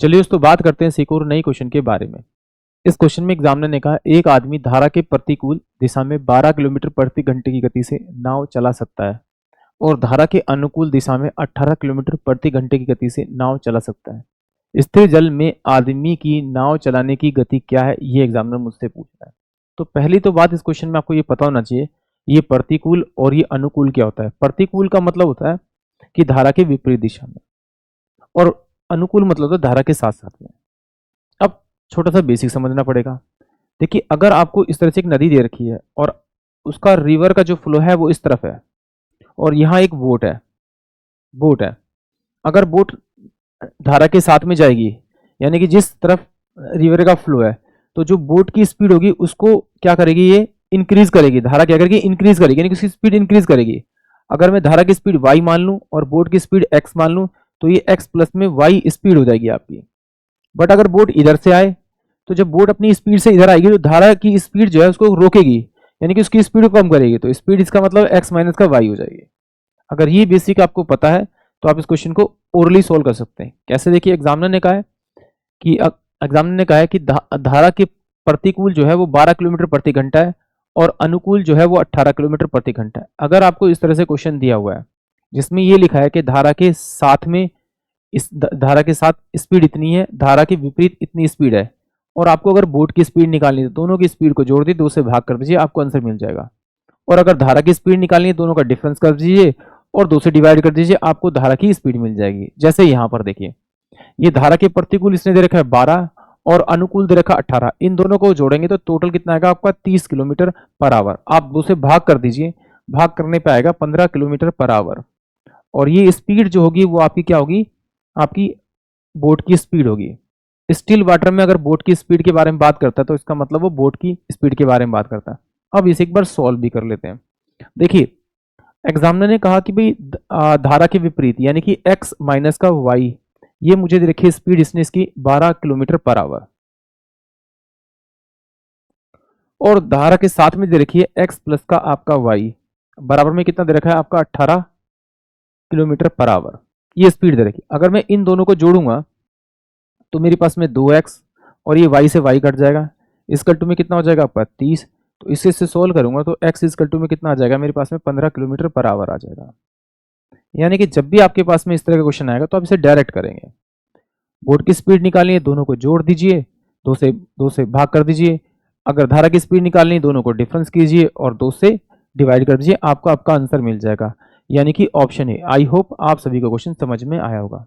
चलिए दोस्तों बात करते हैं एक और नई क्वेश्चन के बारे में। इस क्वेश्चन में एग्जामिनर ने कहा एक आदमी धारा के प्रतिकूल दिशा में 12 किलोमीटर प्रति घंटे की गति से नाव चला सकता है और धारा के अनुकूल दिशा में 18 किलोमीटर प्रति घंटे की गति से नाव चला सकता है। स्थिर जल में आदमी की नाव चलाने की गति क्या है, ये एग्जामिनर मुझसे पूछ रहा है। तो पहली तो बात इस क्वेश्चन में आपको ये पता होना चाहिए, ये प्रतिकूल और ये अनुकूल क्या होता है। प्रतिकूल का मतलब होता है कि धारा के विपरीत दिशा में, और अनुकूल मतलब तो धारा के साथ साथ में। अब छोटा सा बेसिक समझना पड़ेगा। देखिए, अगर आपको इस तरह से एक नदी दे रखी है और उसका रिवर का जो फ्लो है वो इस तरफ है और यहाँ एक बोट है। अगर बोट धारा के साथ में जाएगी, यानी कि जिस तरफ रिवर का फ्लो है, तो जो बोट की स्पीड होगी उसको क्या करेगी, ये इंक्रीज करेगी। धारा क्या करेगी, इंक्रीज करेगी, यानी कि उसकी स्पीड इंक्रीज करेगी। अगर मैं धारा की स्पीड y मान लूं और बोट की स्पीड x मान लूं, तो ये x प्लस में y स्पीड हो जाएगी आपकी। बट अगर बोट इधर से आए, तो जब बोट अपनी स्पीड से इधर आएगी तो धारा की स्पीड जो है उसको रोकेगी, यानी कि उसकी स्पीड को कम करेगी। तो स्पीड इसका मतलब x माइनस का y हो जाएगी। अगर ये बेसिक आपको पता है तो आप इस क्वेश्चन को ओरली सोल्व कर सकते हैं। कैसे, देखिए, एग्जामिनर ने कहा है कि धारा के प्रतिकूल जो है वो 12 किलोमीटर प्रति घंटा है और अनुकूल जो है वो 18 किलोमीटर प्रति घंटा है। अगर आपको इस तरह से क्वेश्चन दिया हुआ है जिसमें ये लिखा है कि धारा के साथ में धारा के साथ स्पीड इतनी है, धारा के विपरीत इतनी स्पीड है, और आपको अगर बोट की स्पीड निकालनी है तो दोनों की स्पीड को जोड़ दीजिए, 2 से भाग कर दीजिए, आपको आंसर मिल जाएगा। और अगर धारा की स्पीड निकालनी है, दोनों का डिफरेंस कर दीजिए और 2 से डिवाइड कर दीजिए, आपको धारा की स्पीड मिल जाएगी। जैसे यहाँ पर देखिए, ये धारा के प्रतिकूल इसने दे रखा है 12 और अनुकूल दे रखा 18, इन दोनों को जोड़ेंगे तो टोटल कितना आएगा आपका 30 किलोमीटर पर आवर। आप 2 से भाग कर दीजिए, भाग करने पे आएगा 15 किलोमीटर पर आवर। और ये स्पीड जो होगी वो आपकी क्या होगी, आपकी बोट की स्पीड होगी। स्टिल वाटर में अगर बोट की स्पीड के बारे में बात करता है तो इसका मतलब वो बोट की स्पीड के बारे में बात करता है। अब इसे एक बार सॉल्व भी कर लेते हैं। देखिए, एग्जामिनर ने कहा कि भाई धारा के विपरीत यानी कि x माइनस का y, ये मुझे दे रखी स्पीड इसने इसकी 12 किलोमीटर पर आवर, और धारा के साथ में दे रखी है x प्लस का आपका y बराबर में कितना दे रखा है आपका 18 किलोमीटर पर आवर, ये स्पीड दे रखी। अगर मैं इन दोनों को जोड़ूंगा तो मेरे पास में 2x और ये y से y कट जाएगा, इसकल टू में कितना हो जाएगा आपका 30। तो इससे सोल्व करूंगा तो x इसकल टू में कितना आ जाएगा, मेरे पास में 15 किलोमीटर पर आवर आ जाएगा। यानी कि जब भी आपके पास में इस तरह का क्वेश्चन आएगा तो आप इसे डायरेक्ट करेंगे। बोट की स्पीड निकालनी है, दोनों को जोड़ दीजिए, 2 से भाग कर दीजिए। अगर धारा की स्पीड निकालनी है, दोनों को डिफरेंस कीजिए और 2 से डिवाइड कर दीजिए, आपको आपका आंसर मिल जाएगा। यानी कि ऑप्शन है। आई होप आप सभी को क्वेश्चन समझ में आया होगा।